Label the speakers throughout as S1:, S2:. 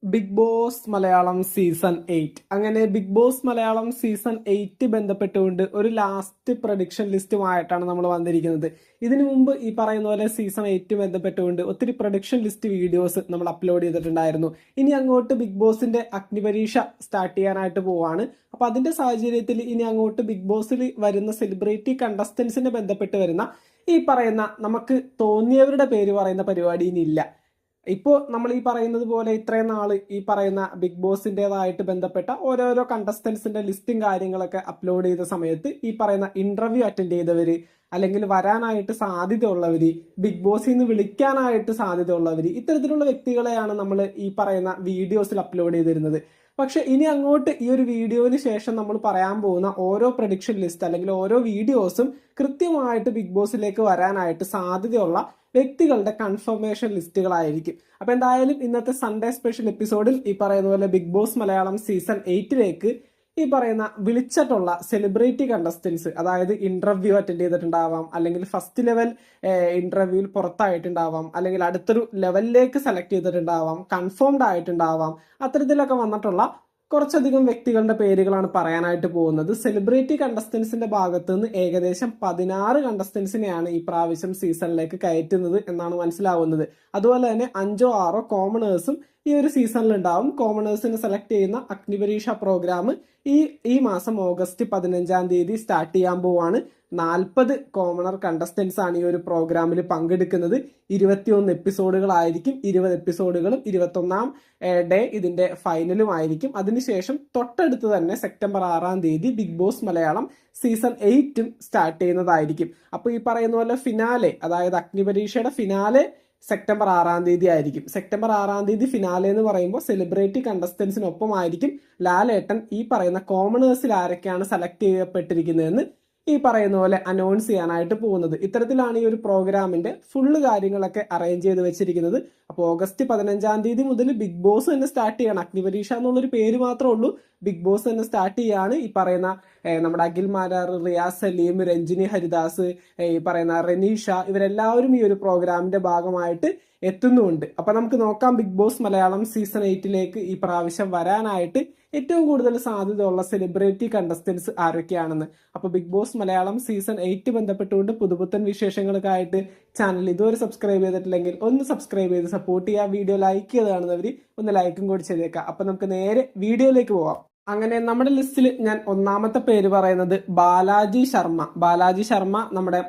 S1: Big Boss Malayalam season 8 അങ്ങനെ big Boss Malayalam season 8 ബന്ധപ്പെട്ടുകൊണ്ട് ഒരു ലാസ്റ്റ് പ്രഡിക്ഷൻ ലിസ്റ്റുമായിട്ടാണ് നമ്മൾ വന്നിരിക്കുന്നത്. ഇതിനു മുമ്പ് ഈ പറയുന്ന പോലെ സീസൺ 8 ബന്ധപ്പെട്ടുകൊണ്ട് ഒത്തിരി പ്രഡിക്ഷൻ ലിസ്റ്റ് വീഡിയോസ് നമ്മൾ അപ്ലോഡ് ചെയ്തിട്ടുണ്ടായിരുന്നു. ഇനി അങ്ങോട്ട് ബിഗ് ബോസിന്റെ അഗ്നിപരീക്ഷ സ്റ്റാർട്ട് ചെയ്യാനായിട്ട് പോവാണ്. അപ്പൊ അതിന്റെ സാഹചര്യത്തിൽ ഇനി അങ്ങോട്ട് ബിഗ് ബോസിൽ വരുന്ന സെലിബ്രിറ്റി കണ്ടസ്റ്റൻസിനെ ബന്ധപ്പെട്ട് വരുന്ന ഈ പറയുന്ന നമുക്ക് തോന്നിയവരുടെ പേര് പറയുന്ന പരിപാടി ഇനി ഇല്ല. ഇപ്പോൾ നമ്മൾ ഈ പറയുന്നത് പോലെ ഇത്രയും നാള് ഈ പറയുന്ന ബിഗ് ബോസിൻ്റെതായിട്ട് ബന്ധപ്പെട്ട ഓരോരോ കണ്ടസ്റ്റൻസിന്റെ ലിസ്റ്റും കാര്യങ്ങളൊക്കെ അപ്ലോഡ് ചെയ്ത സമയത്ത് ഈ പറയുന്ന ഇന്റർവ്യൂ അറ്റൻഡ് ചെയ്തവര്, അല്ലെങ്കിൽ വരാനായിട്ട് സാധ്യതയുള്ളവര്, ബിഗ് ബോസിൽ നിന്ന് വിളിക്കാനായിട്ട് സാധ്യതയുള്ളവര്, ഇത്തരത്തിലുള്ള വ്യക്തികളെയാണ് നമ്മൾ ഈ പറയുന്ന വീഡിയോസിൽ അപ്ലോഡ് ചെയ്തിരുന്നത്. പക്ഷെ ഇനി അങ്ങോട്ട് ഈ ഒരു വീഡിയോന് ശേഷം നമ്മൾ പറയാൻ പോകുന്ന ഓരോ പ്രഡിക്ഷൻ ലിസ്റ്റ് അല്ലെങ്കിൽ ഓരോ വീഡിയോസും കൃത്യമായിട്ട് ബിഗ് ബോസിലേക്ക് വരാനായിട്ട് സാധ്യതയുള്ള വ്യക്തികളുടെ കൺഫർമേഷൻ ലിസ്റ്റുകളായിരിക്കും. അപ്പൊ എന്തായാലും ഇന്നത്തെ സൺഡേ സ്പെഷ്യൽ എപ്പിസോഡിൽ ഈ പറയുന്ന പോലെ ബിഗ് ബോസ് മലയാളം സീസൺ 8 ഈ പറയുന്ന വിളിച്ചിട്ടുള്ള സെലിബ്രിറ്റി കണ്ടസ്റ്റൻസ്, അതായത് ഇന്റർവ്യൂ അറ്റൻഡ് ചെയ്തിട്ടുണ്ടാവാം, അല്ലെങ്കിൽ ഫസ്റ്റ് ലെവൽ ഇന്റർവ്യൂവിൽ പുറത്തായിട്ടുണ്ടാവാം, അല്ലെങ്കിൽ അടുത്തൊരു ലെവലിലേക്ക് സെലക്ട് ചെയ്തിട്ടുണ്ടാവാം, കൺഫേംഡ് ആയിട്ടുണ്ടാവാം, അത്തരത്തിലൊക്കെ വന്നിട്ടുള്ള കുറച്ചധികം വ്യക്തികളുടെ പേരുകളാണ് പറയാനായിട്ട് പോകുന്നത്. സെലിബ്രിറ്റി കണ്ടസ്റ്റൻസിന്റെ ഭാഗത്ത് നിന്ന് ഏകദേശം 16 കണ്ടസ്റ്റൻസിനെയാണ് ഈ പ്രാവശ്യം സീസണിലേക്ക് കയറ്റുന്നത് എന്നാണ് മനസ്സിലാവുന്നത്. അതുപോലെ തന്നെ 5 or 6 കോമണേഴ്സും ഈ ഒരു സീസണിൽ ഉണ്ടാവും. കോമണേഴ്സിനെ സെലക്ട് ചെയ്യുന്ന അഗ്നിപരീക്ഷ പ്രോഗ്രാം ഈ മാസം ഓഗസ്റ്റ് 15 സ്റ്റാർട്ട് ചെയ്യാൻ പോവാണ്. 40 കോമണർ കണ്ടസ്റ്റൻസ് ആണ് ഈ ഒരു പ്രോഗ്രാമിൽ പങ്കെടുക്കുന്നത്. 21 എപ്പിസോഡുകളായിരിക്കും. 20 എപ്പിസോഡുകളും 21ാം ഡേ ഇതിന്റെ ഫൈനലും ആയിരിക്കും. അതിനുശേഷം തൊട്ടടുത്ത് തന്നെ September 6 Bigg Boss Malayalam season 8 start ചെയ്യുന്നതായിരിക്കും. അപ്പൊ ഈ പറയുന്ന പോലെ ഫിനാലെ, അതായത് അഗ്നിപരീക്ഷയുടെ ഫിനാലെ സെപ്റ്റംബർ 6 ആയിരിക്കും. സെപ്റ്റംബർ 6 ഫിനാലെ എന്ന് പറയുമ്പോൾ സെലിബ്രിറ്റി കണ്ടസ്റ്റൻസിനൊപ്പമായിരിക്കും ലാലേട്ടൻ ഈ പറയുന്ന കോമണേഴ്സിൽ ആരൊക്കെയാണ് സെലക്ട് ചെയ്യപ്പെട്ടിരിക്കുന്നതെന്ന് ഈ പറയുന്ന പോലെ അനൗൺസ് ചെയ്യാനായിട്ട് പോകുന്നത്. ഇത്തരത്തിലാണ് ഈ ഒരു പ്രോഗ്രാമിന്റെ ഫുള്ള് കാര്യങ്ങളൊക്കെ അറേഞ്ച് ചെയ്ത് വെച്ചിരിക്കുന്നത്. അപ്പോൾ ഓഗസ്റ്റ് 15 മുതൽ ബിഗ് ബോസ് തന്നെ സ്റ്റാർട്ട് ചെയ്യണം. അഗ്നിപരീക്ഷ എന്നുള്ളൊരു പേര് മാത്രമേ ഉള്ളൂ. ബിഗ് ബോസ് തന്നെ സ്റ്റാർട്ട് ചെയ്യാണ്. ഈ പറയുന്ന നമ്മുടെ അഖിൽ മാരാർ, റിയാസ് സലീം, രഞ്ജിനി ഹരിദാസ്, ഈ പറയുന്ന റെനീഷ, ഇവരെല്ലാവരും ഈ ഒരു പ്രോഗ്രാമിന്റെ ഭാഗമായിട്ട് എത്തുന്നുണ്ട്. അപ്പൊ നമുക്ക് നോക്കാം ബിഗ് ബോസ് മലയാളം സീസൺ 8 ഈ പ്രാവശ്യം വരാനായിട്ട് ഏറ്റവും കൂടുതൽ സാധ്യതയുള്ള സെലിബ്രിറ്റി കണ്ടസ്റ്റൻസ് ആരൊക്കെയാണെന്ന്. അപ്പൊ ബിഗ് ബോസ് മലയാളം സീസൺ 8 ബന്ധപ്പെട്ടുകൊണ്ട് പുതുപുത്തൻ വിശേഷങ്ങൾക്കായിട്ട് ചാനൽ ഇതുവരെ സബ്സ്ക്രൈബ് ചെയ്തിട്ടില്ലെങ്കിൽ ഒന്ന് സബ്സ്ക്രൈബ് ചെയ്ത് സപ്പോർട്ട് ചെയ്യുക. വീഡിയോ ലൈക്ക് ചെയ്ത് കാണുന്നവർ ഒന്ന് ലൈക്കും കൂടി ചെയ്തേക്കാം. അപ്പൊ നമുക്ക് നേരെ വീഡിയോയിലേക്ക് പോവാം. അങ്ങനെ നമ്മുടെ ലിസ്റ്റിൽ ഞാൻ ഒന്നാമത്തെ പേര് പറയുന്നത് ബാലാജി ശർമ്മ. ബാലാജി ശർമ്മ നമ്മുടെ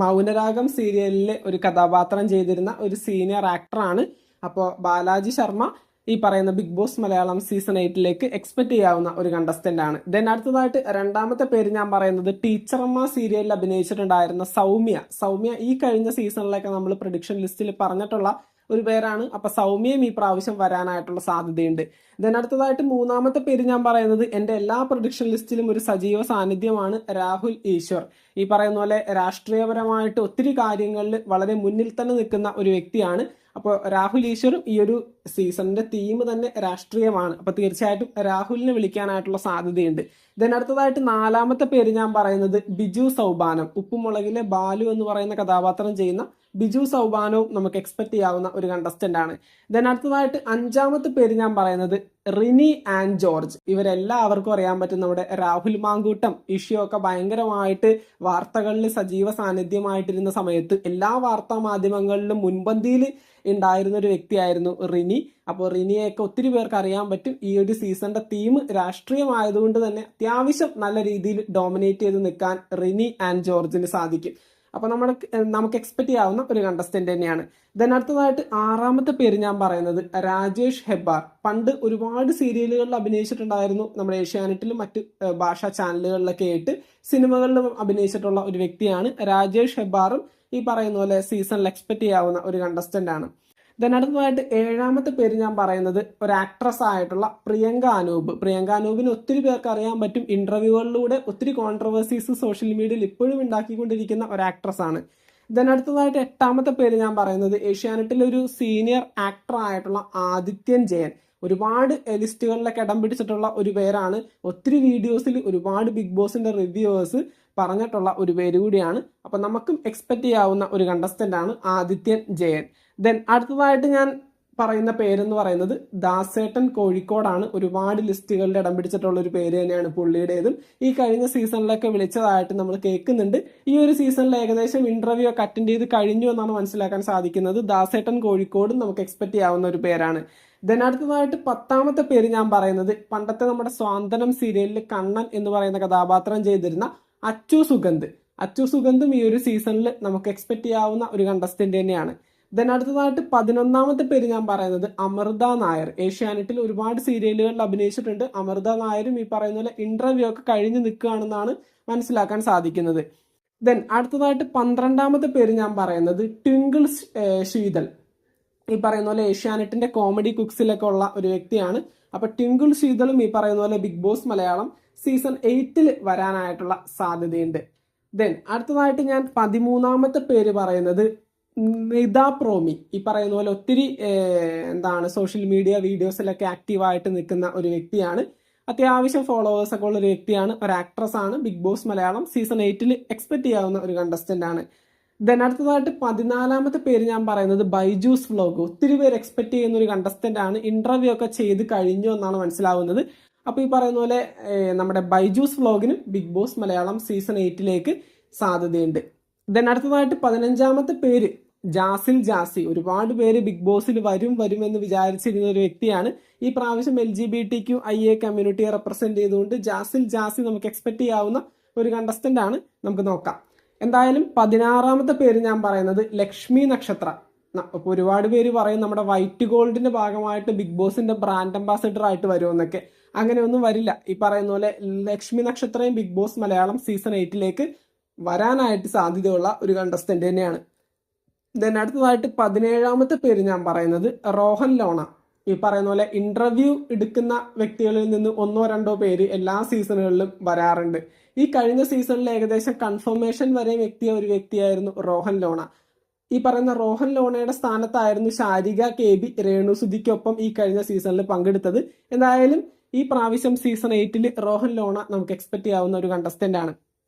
S1: മൗനരാഗം സീരിയലിലെ ഒരു കഥാപാത്രം ചെയ്തിരുന്ന ഒരു സീനിയർ ആക്ടറാണ്. അപ്പോൾ ബാലാജി ശർമ്മ ഈ പറയുന്ന Bigg Boss Malayalam season 8 expect ചെയ്യാവുന്ന ഒരു കണ്ടസ്റ്റന്റ് ആണ്. ദെൻ അടുത്തതായിട്ട് രണ്ടാമത്തെ പേര് ഞാൻ പറയുന്നത് ടീച്ചറമ്മ സീരിയലിൽ അഭിനയിച്ചിട്ടുണ്ടായിരുന്ന സൗമ്യ ഈ കഴിഞ്ഞ സീസണിലൊക്കെ നമ്മൾ പ്രഡിക്ഷൻ ലിസ്റ്റിൽ പറഞ്ഞിട്ടുള്ള ഒരു പേരാണ്. അപ്പൊ സൗമ്യയും ഈ പ്രാവശ്യം വരാനായിട്ടുള്ള സാധ്യതയുണ്ട്. ദെൻ അടുത്തതായിട്ട് മൂന്നാമത്തെ പേര് ഞാൻ പറയുന്നത് എന്റെ എല്ലാ പ്രൊഡിക്ഷൻ ലിസ്റ്റിലും ഒരു സജീവ സാന്നിധ്യമാണ് രാഹുൽ ഈശ്വർ. ഈ പറയുന്ന പോലെ രാഷ്ട്രീയപരമായിട്ട് ഒത്തിരി കാര്യങ്ങളിൽ വളരെ മുന്നിൽ തന്നെ നിൽക്കുന്ന ഒരു വ്യക്തിയാണ്. അപ്പോൾ രാഹുൽ ഈശ്വറും ഈ ഒരു സീസണിന്റെ തീം തന്നെ രാഷ്ട്രീയമാണ്. അപ്പൊ തീർച്ചയായിട്ടും രാഹുലിനെ വിളിക്കാനായിട്ടുള്ള സാധ്യതയുണ്ട്. ദെൻ അടുത്തതായിട്ട് നാലാമത്തെ പേര് ഞാൻ പറയുന്നത് ബിജു സൗബാനം. ഉപ്പുമുളകിലെ ബാലു എന്ന് പറയുന്ന കഥാപാത്രം ചെയ്യുന്ന ബിജു സൗബാനവും നമുക്ക് എക്സ്പെക്ട് ചെയ്യാവുന്ന ഒരു കണ്ടസ്റ്റന്റ് ആണ്. ദെൻ അടുത്തതായിട്ട് അഞ്ചാമത്തെ പേര് ഞാൻ പറയുന്നത് റിനി ആൻഡ് ജോർജ്. ഇവരെല്ലാവർക്കും അറിയാൻ പറ്റും നമ്മുടെ രാഹുൽ മാങ്കൂട്ടം ഇഷ്യൂ ഒക്കെ ഭയങ്കരമായിട്ട് വാർത്തകളിൽ സജീവ സാന്നിധ്യമായിട്ടിരുന്ന സമയത്ത് എല്ലാ വാർത്താ മാധ്യമങ്ങളിലും മുൻപന്തിയിൽ ഉണ്ടായിരുന്ന ഒരു വ്യക്തിയായിരുന്നു റിനി. അപ്പോൾ റിനിയൊക്കെ ഒത്തിരി പേർക്ക് അറിയാൻ പറ്റും. ഈ ഒരു സീസണിന്റെ തീം രാഷ്ട്രീയമായതുകൊണ്ട് തന്നെ അത്യാവശ്യം നല്ല രീതിയിൽ ഡോമിനേറ്റ് ചെയ്ത് നിൽക്കാൻ റിനി ആൻഡ് ജോർജിന് സാധിക്കും. അപ്പൊ നമുക്ക് എക്സ്പെക്ട് ചെയ്യാവുന്ന ഒരു കണ്ടസ്റ്റന്റ് തന്നെയാണ്. ദെൻ അടുത്തതായിട്ട് ആറാമത്തെ പേര് ഞാൻ പറയുന്നത് രാജേഷ് ഹെബ്ബാർ. പണ്ട് ഒരുപാട് സീരിയലുകളിൽ അഭിനയിച്ചിട്ടുണ്ടായിരുന്നു. നമ്മുടെ ഏഷ്യാനെറ്റിലും മറ്റ് ഭാഷാ ചാനലുകളിലൊക്കെ ആയിട്ട് സിനിമകളിലും അഭിനയിച്ചിട്ടുള്ള ഒരു വ്യക്തിയാണ്. രാജേഷ് ഹെബ്ബാറും ഈ പറയുന്ന പോലെ സീസണിൽ എക്സ്പെക്ട് ചെയ്യാവുന്ന ഒരു കണ്ടസ്റ്റന്റ് ആണ്. ദെൻ അടുത്തതായിട്ട് ഏഴാമത്തെ പേര് ഞാൻ പറയുന്നത് ഒരു ആക്ട്രസ് ആയിട്ടുള്ള പ്രിയങ്ക അനൂപിന് ഒത്തിരി പേർക്ക് അറിയാൻ പറ്റും. ഇന്റർവ്യൂകളിലൂടെ ഒത്തിരി കോൺട്രവേഴ്സീസ് സോഷ്യൽ മീഡിയയിൽ ഇപ്പോഴും ഉണ്ടാക്കിക്കൊണ്ടിരിക്കുന്ന ഒരു ആക്ട്രസ് ആണ്. ദെൻ അടുത്തതായിട്ട് എട്ടാമത്തെ പേര് ഞാൻ പറയുന്നത് ഏഷ്യാനെറ്റിലെ ഒരു സീനിയർ ആക്ടർ ആയിട്ടുള്ള ആദിത്യൻ ജയൻ. ഒരുപാട് ലിസ്റ്റുകളിലൊക്കെ ഇടം പിടിച്ചിട്ടുള്ള ഒരു പേരാണ്. ഒത്തിരി വീഡിയോസിൽ ഒരുപാട് ബിഗ് ബോസിന്റെ റിവ്യൂവേഴ്സ് പറഞ്ഞിട്ടുള്ള ഒരു പേര് കൂടിയാണ്. അപ്പൊ നമുക്കും എക്സ്പെക്ട് ചെയ്യാവുന്ന ഒരു കണ്ടസ്റ്റന്റ് ആണ് ആദിത്യൻ ജയൻ. ദെൻ അടുത്തതായിട്ട് ഞാൻ പറയുന്ന പേരെന്ന് പറയുന്നത് ദാസേട്ടൻ കോഴിക്കോടാണ്. ഒരുപാട് ലിസ്റ്റുകളിൽ ഇടം പിടിച്ചിട്ടുള്ള ഒരു പേര് തന്നെയാണ് പുള്ളിയുടേതും. ഈ കഴിഞ്ഞ സീസണിലൊക്കെ വിളിച്ചതായിട്ട് നമ്മൾ കേൾക്കുന്നുണ്ട്. ഈ ഒരു സീസണിൽ ഏകദേശം ഇന്റർവ്യൂ ഒക്കെ അറ്റൻഡ് ചെയ്ത് കഴിഞ്ഞു എന്നാണ് മനസ്സിലാക്കാൻ സാധിക്കുന്നത്. ദാസേട്ടൻ കോഴിക്കോടും നമുക്ക് എക്സ്പെക്ട് ചെയ്യാവുന്ന ഒരു പേരാണ്. ദെൻ അടുത്തതായിട്ട് 10ാമത്തെ പേര് ഞാൻ പറയുന്നത് പണ്ടത്തെ നമ്മുടെ സ്വാന്തനം സീരിയലിൽ കണ്ണൻ എന്ന് പറയുന്ന കഥാപാത്രം ചെയ്തിരുന്ന അച്ചു സുഗന്ധ്. അച്ചു സുഗന്ധും ഈ ഒരു സീസണിൽ നമുക്ക് എക്സ്പെക്ട് ചെയ്യാവുന്ന ഒരു കണ്ടസ്റ്റന്റ് തന്നെയാണ്. ദെൻ അടുത്തതായിട്ട് 11ാമത്തെ പേര് ഞാൻ പറയുന്നത് അമൃത നായർ. ഏഷ്യാനെറ്റിൽ ഒരുപാട് സീരിയലുകളിൽ അഭിനയിച്ചിട്ടുണ്ട്. അമൃത നായരും ഈ പറയുന്ന പോലെ ഇന്റർവ്യൂ ഒക്കെ കഴിഞ്ഞ് നിൽക്കുകയാണെന്നാണ് മനസ്സിലാക്കാൻ സാധിക്കുന്നത്. ദെൻ അടുത്തതായിട്ട് 12ാമത്തെ പേര് ഞാൻ പറയുന്നത് ട്വിങ്കിൾ ശീതൽ. ഈ പറയുന്ന പോലെ ഏഷ്യാനെറ്റിന്റെ കോമഡി കുക്സിലൊക്കെ ഉള്ള ഒരു വ്യക്തിയാണ്. അപ്പൊ ട്വിങ്കിൾ ശീതളും ഈ പറയുന്ന പോലെ ബിഗ് ബോസ് മലയാളം സീസൺ 8 വരാനായിട്ടുള്ള സാധ്യതയുണ്ട്. ദെൻ അടുത്തതായിട്ട് ഞാൻ 13ാമത്തെ പേര് പറയുന്നത് നിത പ്രോമി. ഈ പറയുന്ന പോലെ ഒത്തിരി സോഷ്യൽ മീഡിയ വീഡിയോസിലൊക്കെ ആക്റ്റീവായിട്ട് നിൽക്കുന്ന ഒരു വ്യക്തിയാണ്. അത്യാവശ്യം ഫോളോവേഴ്സ് ഒക്കെ ഉള്ള ഒരു വ്യക്തിയാണ്. ഒരു ആക്ട്രസ് ആണ്. Bigg Boss Malayalam season 8 expect ചെയ്യാവുന്ന ഒരു കണ്ടസ്റ്റന്റ് ആണ്. ദെൻ അടുത്തതായിട്ട് 14ാമത്തെ പേര് ഞാൻ പറയുന്നത് ബൈജൂസ് വ്ലോഗ്. ഒത്തിരി പേര് എക്സ്പെക്ട് ചെയ്യുന്ന ഒരു കണ്ടസ്റ്റന്റ് ആണ്. ഇന്റർവ്യൂ ഒക്കെ ചെയ്ത് കഴിഞ്ഞു എന്നാണ് മനസ്സിലാവുന്നത്. അപ്പൊ ഈ പറയുന്ന പോലെ നമ്മുടെ ബൈജൂസ് വ്ലോഗിന് ബിഗ് ബോസ് മലയാളം സീസൺ 8 സാധ്യതയുണ്ട്. ദെൻ അടുത്തതായിട്ട് 15ാമത്തെ പേര് ജാസിൽ ജാസി. ഒരുപാട് പേര് ബിഗ് ബോസിൽ വരുമെന്ന് വിചാരിച്ചിരുന്ന ഒരു വ്യക്തിയാണ്. ഈ പ്രാവശ്യം LGBTQIA കമ്മ്യൂണിറ്റിയെ റെപ്രസെന്റ് ചെയ്തുകൊണ്ട് ജാസിൽ ജാസി നമുക്ക് എക്സ്പെക്ട് ചെയ്യാവുന്ന ഒരു കണ്ടസ്റ്റന്റ് ആണ്. നമുക്ക് നോക്കാം. എന്തായാലും 16ാമത്തെ പേര് ഞാൻ പറയുന്നത് ലക്ഷ്മി നക്ഷത്ര. അപ്പൊ ഒരുപാട് പേര് പറയും നമ്മുടെ വൈറ്റ് ഗോൾഡിന്റെ ഭാഗമായിട്ട് ബിഗ് ബോസിന്റെ ബ്രാൻഡ് അംബാസിഡർ ആയിട്ട് വരുമെന്നൊക്കെ. അങ്ങനെയൊന്നും വരില്ല. ഈ പറയുന്ന പോലെ ലക്ഷ്മി നക്ഷത്രയും ബിഗ് ബോസ് മലയാളം സീസൺ 8 വരാനായിട്ട് സാധ്യതയുള്ള ഒരു കണ്ടസ്റ്റന്റ് തന്നെയാണ്. ദെൻ അടുത്തതായിട്ട് 17ാമത്തെ പേര് ഞാൻ പറയുന്നത് റോഹൻ ലോണ. ഈ പറയുന്ന പോലെ ഇന്റർവ്യൂ എടുക്കുന്ന വ്യക്തികളിൽ നിന്ന് 1-2 പേര് എല്ലാ സീസണുകളിലും വരാറുണ്ട്. ഈ കഴിഞ്ഞ സീസണിൽ ഏകദേശം കൺഫർമേഷൻ വരെ എത്തിയ ഒരു വ്യക്തിയായിരുന്നു റോഹൻ ലോണ. ഈ പറയുന്ന റോഹൻ ലോണയുടെ സ്ഥാനത്തായിരുന്നു ശാരിക KB രേണുസുതിക്കൊപ്പം ഈ കഴിഞ്ഞ സീസണിൽ പങ്കെടുത്തത്. എന്തായാലും ഈ പ്രാവശ്യം സീസൺ 8 റോഹൻ ലോണ നമുക്ക് എക്സ്പെക്ട് ചെയ്യാവുന്ന ഒരു കണ്ടസ്റ്റന്റ് ആണ്.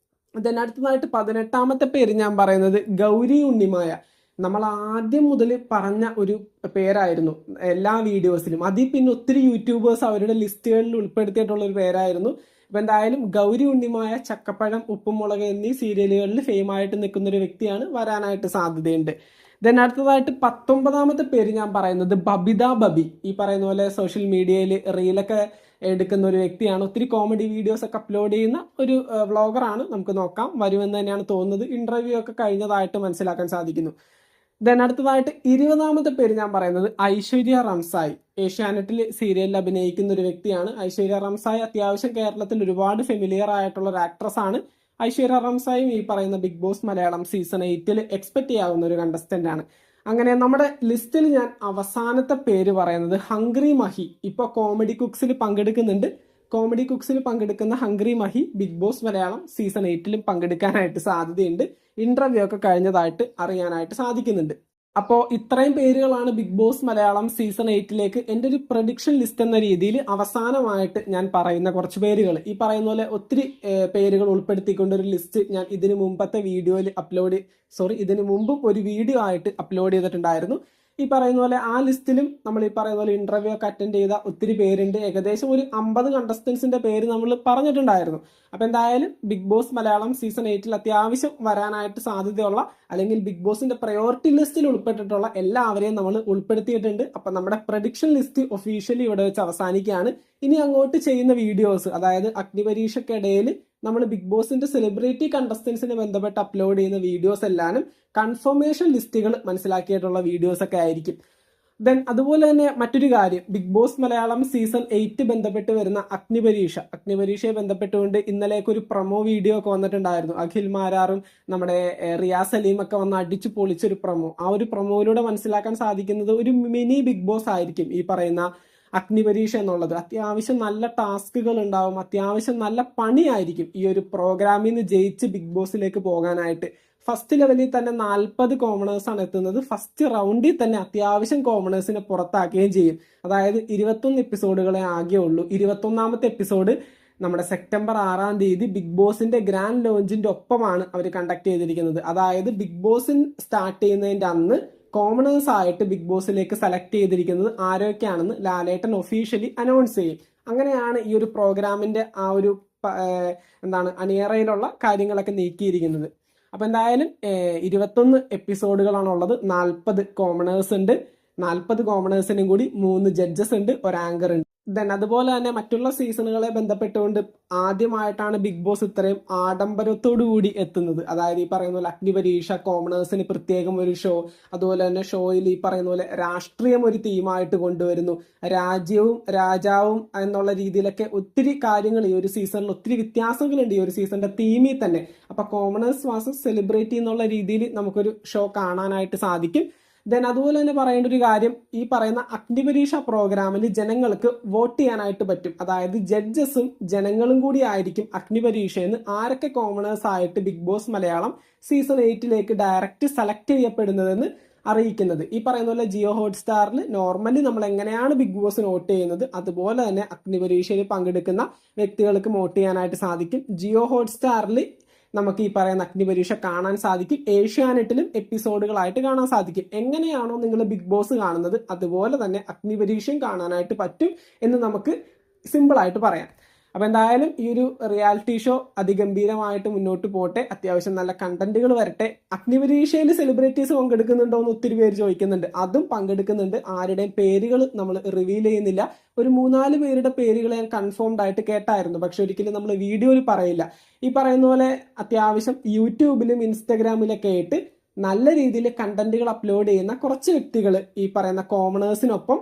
S1: ദെൻ അടുത്തതായിട്ട് 18ാമത്തെ പേര് ഞാൻ പറയുന്നത് ഗൗരി ഉണ്ണിമായ. നമ്മൾ ആദ്യം മുതൽ പറഞ്ഞ ഒരു പേരായിരുന്നു എല്ലാ വീഡിയോസിലും. അതിൽ പിന്നെ ഒത്തിരി യൂട്യൂബേഴ്സ് അവരുടെ ലിസ്റ്റുകളിൽ ഉൾപ്പെടുത്തിയിട്ടുള്ള ഒരു പേരായിരുന്നു. അപ്പൊ എന്തായാലും ഗൗരി ഉണ്ണിമായ, ചക്കപ്പഴം, ഉപ്പുമുളക് എന്നീ സീരിയലുകളിൽ ഫെയിമായിട്ട് നിൽക്കുന്ന ഒരു വ്യക്തിയാണ്. വരാനായിട്ട് സാധ്യതയുണ്ട്. ദെൻ അടുത്തതായിട്ട് 19ാമത്തെ പേര് ഞാൻ പറയുന്നത് ബബിത ബബി. ഈ പറയുന്ന പോലെ സോഷ്യൽ മീഡിയയിൽ റീലൊക്കെ എടുക്കുന്ന ഒരു വ്യക്തിയാണ്. ഒത്തിരി കോമഡി വീഡിയോസ് ഒക്കെ അപ്ലോഡ് ചെയ്യുന്ന ഒരു വ്ളോഗറാണ്. നമുക്ക് നോക്കാം, വരുമെന്ന് തന്നെയാണ് തോന്നുന്നത്. ഇന്റർവ്യൂ ഒക്കെ കഴിഞ്ഞതായിട്ട് മനസ്സിലാക്കാൻ സാധിക്കുന്നു. ദെൻ അടുത്തതായിട്ട് 20ാമത്തെ പേര് ഞാൻ പറയുന്നത് ഐശ്വര്യ റംസായി. ഏഷ്യാനെറ്റിൽ സീരിയലിൽ അഭിനയിക്കുന്ന ഒരു വ്യക്തിയാണ്. ഐശ്വര്യ റംസായി അത്യാവശ്യം കേരളത്തിൽ ഒരുപാട് ഫെമിലിയർ ആയിട്ടുള്ള ഒരു ആക്ട്രസ് ആണ്. ഐശ്വര്യ റംസായും ഈ പറയുന്ന Bigg Boss Malayalam season 8 expect ചെയ്യാവുന്ന ഒരു കണ്ടസ്റ്റന്റ് ആണ്. അങ്ങനെ നമ്മുടെ ലിസ്റ്റിൽ ഞാൻ അവസാനത്തെ പേര് പറയുന്നത് ഹംഗ്രി മഹി. ഇപ്പൊ കോമഡി കുക്സിൽ പങ്കെടുക്കുന്നുണ്ട്. കോമഡി കുക്സിൽ പങ്കെടുക്കുന്ന hungry Mahi Bigg Boss Malayalam season 8 പങ്കെടുക്കാനായിട്ട് സാധ്യതയുണ്ട്. ഇന്റർവ്യൂ ഒക്കെ കഴിഞ്ഞതായിട്ട് അറിയാനായിട്ട് സാധിക്കുന്നുണ്ട്. അപ്പോൾ ഇത്രയും പേരുകളാണ് ബിഗ് ബോസ് മലയാളം സീസൺ 8 എൻ്റെ ഒരു പ്രഡിക്ഷൻ ലിസ്റ്റ് എന്ന രീതിയിൽ അവസാനമായിട്ട് ഞാൻ പറയുന്ന കുറച്ച് പേരുകൾ. ഈ പറയുന്ന പോലെ ഒത്തിരി പേരുകൾ ഉൾപ്പെടുത്തിക്കൊണ്ടൊരു ലിസ്റ്റ് ഞാൻ ഇതിനു മുമ്പും ഒരു വീഡിയോ ആയിട്ട് അപ്ലോഡ് ചെയ്തിട്ടുണ്ടായിരുന്നു. ഈ പറയുന്ന പോലെ ആ ലിസ്റ്റിലും നമ്മൾ ഈ പറയുന്ന പോലെ ഇന്റർവ്യൂ ഒക്കെ അറ്റൻഡ് ചെയ്ത ഒത്തിരി പേരുണ്ട്. ഏകദേശം ഒരു 50 കണ്ടസ്റ്റൻസിന്റെ പേര് നമ്മൾ പറഞ്ഞിട്ടുണ്ടായിരുന്നു. അപ്പൊ എന്തായാലും ബിഗ് ബോസ് മലയാളം സീസൺ 8 അത്യാവശ്യം വരാനായിട്ട് സാധ്യതയുള്ള, അല്ലെങ്കിൽ ബിഗ് ബോസിന്റെ പ്രയോറിറ്റി ലിസ്റ്റിൽ ഉൾപ്പെട്ടിട്ടുള്ള എല്ലാവരെയും നമ്മൾ ഉൾപ്പെടുത്തിയിട്ടുണ്ട്. അപ്പൊ നമ്മുടെ പ്രഡിക്ഷൻ ലിസ്റ്റ് ഒഫീഷ്യലി ഇവിടെ വെച്ച് അവസാനിക്കുകയാണ്. ഇനി അങ്ങോട്ട് ചെയ്യുന്ന വീഡിയോസ്, അതായത് അഗ്നിപരീക്ഷയ്ക്കിടയിൽ നമ്മൾ ബിഗ് ബോസിന്റെ സെലിബ്രിറ്റി കണ്ടസ്റ്റൻസിനെ ബന്ധപ്പെട്ട് അപ്ലോഡ് ചെയ്യുന്ന വീഡിയോസ് എല്ലാനും കൺഫർമേഷൻ ലിസ്റ്റുകൾ മനസ്സിലാക്കിയിട്ടുള്ള വീഡിയോസ് ഒക്കെ ആയിരിക്കും. ദെൻ അതുപോലെ തന്നെ മറ്റൊരു കാര്യം, ബിഗ് ബോസ് മലയാളം സീസൺ 8 ബന്ധപ്പെട്ട് വരുന്ന അഗ്നിപരീക്ഷയെ ബന്ധപ്പെട്ടുകൊണ്ട് ഇന്നലേക്ക് ഒരു പ്രൊമോ വീഡിയോ ഒക്കെ വന്നിട്ടുണ്ടായിരുന്നു. അഖിൽ മാരാറും നമ്മുടെ റിയാസ് സലീം ഒക്കെ വന്ന് അടിച്ചു പൊളിച്ചൊരു പ്രൊമോ. ആ ഒരു പ്രൊമോയിലൂടെ മനസ്സിലാക്കാൻ സാധിക്കുന്നത് ഒരു മിനി ബിഗ് ബോസ് ആയിരിക്കും ഈ പറയുന്ന അഗ്നിപരീക്ഷ എന്നുള്ളത്. അത്യാവശ്യം നല്ല ടാസ്കുകൾ ഉണ്ടാവും, അത്യാവശ്യം നല്ല പണിയായിരിക്കും ഈ ഒരു പ്രോഗ്രാമിൽ നിന്ന് ജയിച്ച് ബിഗ് ബോസിലേക്ക് പോകാനായിട്ട്. ഫസ്റ്റ് ലെവലിൽ തന്നെ 40 കോമണേഴ്സ് ആണ് എത്തുന്നത്. ഫസ്റ്റ് റൗണ്ടിൽ തന്നെ അത്യാവശ്യം കോമണേഴ്സിനെ പുറത്താക്കുകയും ചെയ്യും. അതായത് 21 എപ്പിസോഡുകളെ ആകെ ഉള്ളൂ. 21ാമത്തെ എപ്പിസോഡ് നമ്മുടെ സെപ്റ്റംബർ 6-ാം തീയതി ബിഗ് ബോസിന്റെ ഗ്രാൻഡ് ലോഞ്ചിന്റെ ഒപ്പമാണ് അവർ കണ്ടക്ട് ചെയ്തിരിക്കുന്നത്. അതായത് ബിഗ് ബോസിൻ സ്റ്റാർട്ട് ചെയ്യുന്നതിന്റെ അന്ന് കോമണേഴ്സ് ആയിട്ട് ബിഗ് ബോസിലേക്ക് സെലക്ട് ചെയ്തിരിക്കുന്നത് ആരൊക്കെയാണെന്ന് ലാലേട്ടൻ ഒഫീഷ്യലി അനൗൺസ് ചെയ്യും. അങ്ങനെയാണ് ഈ ഒരു പ്രോഗ്രാമിന്റെ ആ ഒരു അണിയറയിലുള്ള കാര്യങ്ങളൊക്കെ നീക്കിയിരിക്കുന്നത്. അപ്പൊ എന്തായാലും 21 എപ്പിസോഡുകളാണ് ഉള്ളത്. 40 കോമണേഴ്സ് ഉണ്ട്. 40 കോമണേഴ്സിനും കൂടി 3 ജഡ്ജസ് ഉണ്ട്, ഒരു ആങ്കർ ഉണ്ട്. അതുപോലെ തന്നെ മറ്റുള്ള സീസണുകളെ ബന്ധപ്പെട്ടുകൊണ്ട് ആദ്യമായിട്ടാണ് ബിഗ് ബോസ് ഇത്രയും ആഡംബരത്തോടു കൂടി എത്തുന്നത്. അതായത് ഈ പറയുന്ന പോലെ അഗ്നിപരീക്ഷ, കോമണേഴ്സിന് പ്രത്യേകം ഒരു ഷോ, അതുപോലെ തന്നെ ഷോയിൽ ഈ പറയുന്ന പോലെ രാഷ്ട്രീയം ഒരു തീമായിട്ട് കൊണ്ടുവരുന്നു. രാജാവും എന്നുള്ള രീതിയിലൊക്കെ ഒത്തിരി കാര്യങ്ങൾ ഈ ഒരു സീസണിൽ ഒത്തിരി വ്യത്യാസങ്ങളുണ്ട് ഈ ഒരു സീസണിന്റെ തീമിൽ തന്നെ. അപ്പൊ കോമണേഴ്സ് വാസസ് സെലിബ്രിറ്റി എന്നുള്ള രീതിയിൽ നമുക്കൊരു ഷോ കാണാനായിട്ട് സാധിക്കും. അതുപോലെ തന്നെ പറയേണ്ട ഒരു കാര്യം, ഈ പറയുന്ന അഗ്നിപരീക്ഷ പ്രോഗ്രാമിൽ ജനങ്ങൾക്ക് വോട്ട് ചെയ്യാനായിട്ട് പറ്റും. അതായത് ജഡ്ജസും ജനങ്ങളും കൂടി ആയിരിക്കും അഗ്നിപരീക്ഷയെന്ന് ആരൊക്കെ കോമണേഴ്സ് ആയിട്ട് Bigg Boss Malayalam season 8 direct select ചെയ്യപ്പെടുന്നതെന്ന് അറിയിക്കുന്നത്. ഈ പറയുന്ന പോലെ ജിയോ ഹോട്ട്സ്റ്റാറിൽ നോർമലി നമ്മൾ എങ്ങനെയാണ് ബിഗ് ബോസിന് വോട്ട് ചെയ്യുന്നത് അതുപോലെ തന്നെ അഗ്നിപരീക്ഷയിൽ പങ്കെടുക്കുന്ന വ്യക്തികൾക്ക് വോട്ട് ചെയ്യാനായിട്ട് സാധിക്കും. ജിയോ ഹോട്ട്സ്റ്റാറിൽ നമുക്ക് ഈ പറയുന്ന അഗ്നിപരീക്ഷ കാണാൻ സാധിക്കും. ഏഷ്യാനെറ്റിലും എപ്പിസോഡുകളായിട്ട് കാണാൻ സാധിക്കും. എങ്ങനെയാണോ നിങ്ങൾ ബിഗ് ബോസ് കാണുന്നത് അതുപോലെ തന്നെ അഗ്നിപരീക്ഷയും കാണാനായിട്ട് പറ്റും എന്ന് നമുക്ക് സിമ്പിളായിട്ട് പറയാം. അപ്പൊ എന്തായാലും ഈ ഒരു റിയാലിറ്റി ഷോ അതിഗംഭീരമായിട്ട് മുന്നോട്ട് പോട്ടെ. അത്യാവശ്യം നല്ല കണ്ടന്റുകൾ വരട്ടെ. അഗ്നിപരീക്ഷയിൽ സെലിബ്രിറ്റീസ് പങ്കെടുക്കുന്നുണ്ടോ എന്ന് ഒത്തിരി പേര് ചോദിക്കുന്നുണ്ട്. അതും പങ്കെടുക്കുന്നുണ്ട്. ആരുടെയും പേരുകൾ നമ്മൾ റിവീൽ ചെയ്യുന്നില്ല. ഒരു 3-4 പേരുടെ പേരുകൾ ഞാൻ കൺഫേംഡ് ആയിട്ട് കേട്ടായിരുന്നു, പക്ഷെ ഒരിക്കലും നമ്മൾ വീഡിയോയിൽ പറയില്ല. ഈ പറയുന്ന പോലെ അത്യാവശ്യം യൂട്യൂബിലും ഇൻസ്റ്റഗ്രാമിലൊക്കെ ആയിട്ട് നല്ല രീതിയിൽ കണ്ടന്റുകൾ അപ്ലോഡ് ചെയ്യുന്ന കുറച്ച് വ്യക്തികൾ ഈ പറയുന്ന കോമണേഴ്സിനൊപ്പം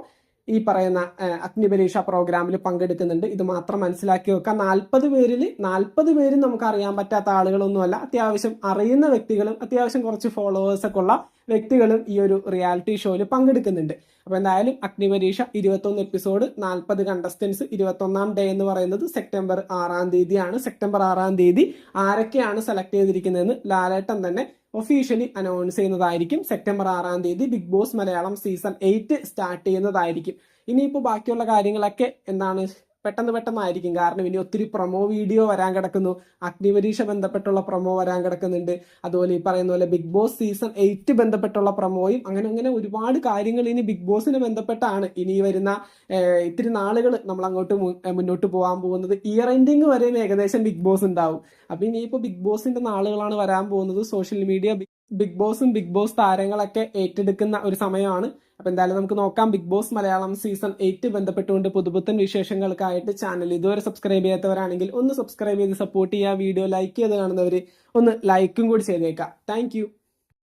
S1: ഈ പറയുന്ന അഗ്നിപരീക്ഷ പ്രോഗ്രാമിൽ പങ്കെടുക്കുന്നുണ്ട്. ഇത് മാത്രം മനസ്സിലാക്കി വെക്കുക. 40 പേരും നമുക്ക് അറിയാൻ പറ്റാത്ത ആളുകളൊന്നുമല്ല. അത്യാവശ്യം അറിയുന്ന വ്യക്തികളും അത്യാവശ്യം കുറച്ച് ഫോളോവേഴ്സ് ഒക്കെ ഉള്ള വ്യക്തികളും ഈ ഒരു റിയാലിറ്റി ഷോയിൽ പങ്കെടുക്കുന്നുണ്ട്. അപ്പൊ എന്തായാലും അഗ്നിപരീക്ഷ 21 എപ്പിസോഡ്, 40 കണ്ടസ്റ്റൻസ്, 21ാം ഡേ എന്ന് പറയുന്നത് സെപ്റ്റംബർ 6-ാം തീയതിയാണ്. സെപ്റ്റംബർ 6-ാം തീയതി ആരൊക്കെയാണ് സെലക്ട് ചെയ്തിരിക്കുന്നതെന്ന് ലാലേട്ടൻ തന്നെ ഒഫീഷ്യലി അനൗൺസ് ചെയ്യുന്നതായിരിക്കും. സെപ്റ്റംബർ 6-ാം തീയതി Bigg Boss Malayalam season 8 start ചെയ്യുന്നതായിരിക്കും. ഇനിയിപ്പോൾ ബാക്കിയുള്ള കാര്യങ്ങളൊക്കെ പെട്ടെന്നായിരിക്കും. കാരണം ഇനി ഒത്തിരി പ്രൊമോ വീഡിയോ വരാൻ കിടക്കുന്നു. അഗ്നിപരീക്ഷ ബന്ധപ്പെട്ടുള്ള പ്രൊമോ വരാൻ കിടക്കുന്നുണ്ട്. അതുപോലെ ഈ പറയുന്ന പോലെ ബിഗ് ബോസ് സീസൺ 8 ബന്ധപ്പെട്ടുള്ള പ്രൊമോയും അങ്ങനെ ഒരുപാട് കാര്യങ്ങൾ ഇനി ബിഗ് ബോസിനെ ബന്ധപ്പെട്ടാണ് ഇനി വരുന്ന ഇത്തിരി നാളുകൾ നമ്മൾ അങ്ങോട്ട് മുന്നോട്ട് പോകാൻ പോകുന്നത്. ഇയർ എൻഡിങ് വരെയും ഏകദേശം ബിഗ് ബോസ് ഉണ്ടാവും. അപ്പൊ ഇനിയിപ്പോ ബിഗ് ബോസിന്റെ നാളുകളാണ് വരാൻ പോകുന്നത്. സോഷ്യൽ മീഡിയ ബിഗ് ബോസ് താരങ്ങളൊക്കെ ഏറ്റെടുക്കുന്ന ഒരു സമയമാണ്. അപ്പൊ എന്തായാലും നമുക്ക് നോക്കാം. ബിഗ് ബോസ് മലയാളം സീസൺ 8 ബന്ധപ്പെട്ടുകൊണ്ട് പുതുപുത്തൻ വിശേഷങ്ങൾക്കായിട്ട് ചാനൽ ഇതുവരെ സബ്സ്ക്രൈബ് ചെയ്യാത്തവരാണെങ്കിൽ ഒന്ന് സബ്സ്ക്രൈബ് ചെയ്ത് സപ്പോർട്ട് ചെയ്യുക. വീഡിയോ ലൈക്ക് ചെയ്ത് കാണുന്നവർ ഒന്ന് ലൈക്കും കൂടി ചെയ്തേക്കാം. താങ്ക്